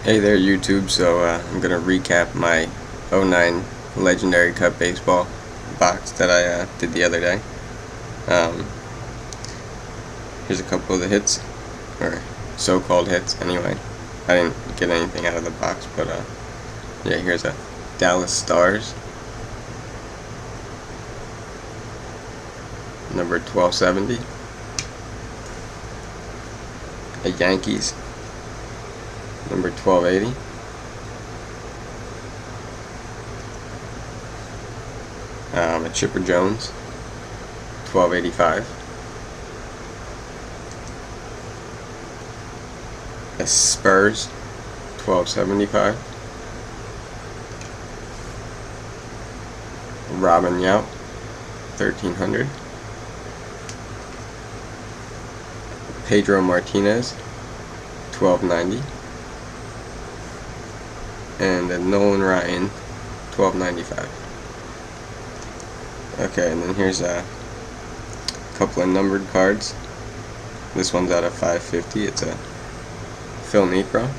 Hey there YouTube, so I'm going to recap my '09 Legendary Cup Baseball box that I did the other day. Um, Here's a couple of the hits, or so-called hits anyway. I didn't get anything out of the box, but yeah, here's a Dallas Stars, number 1270, a Yankees, number 1280, a Chipper Jones, 1285, a Spurs, 1275, Robin Yount, 1300, Pedro Martinez, 1290, and a Nolan Ryan, 1295. Okay, and then here's a couple of numbered cards. This one's out of 550. It's a Phil Niekro.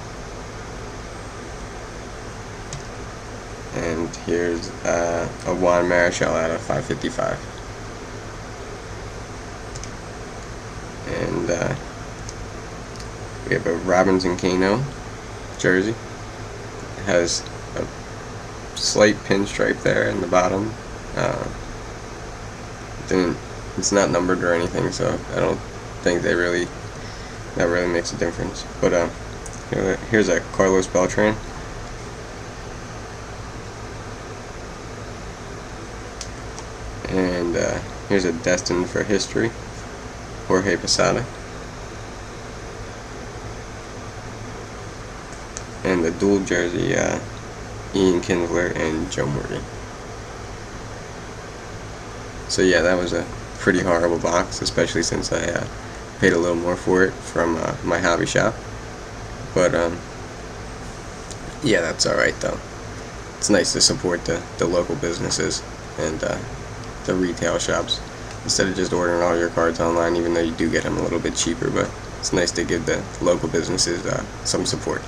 And here's a Juan Marichal out of 555. And we have a Robinson Cano jersey. It has a slight pinstripe there in the bottom. It's not numbered or anything, so I don't think that really makes a difference. But here's a Carlos Beltran. And here's a Destined for History, Jorge Posada. And the dual jersey, Ian Kinsler and Joe Morgan. So yeah, that was a pretty horrible box, especially since I paid a little more for it from my hobby shop. But yeah, that's alright though. It's nice to support the local businesses and the retail shops instead of just ordering all your cards online, even though you do get them a little bit cheaper. But it's nice to give the local businesses some support.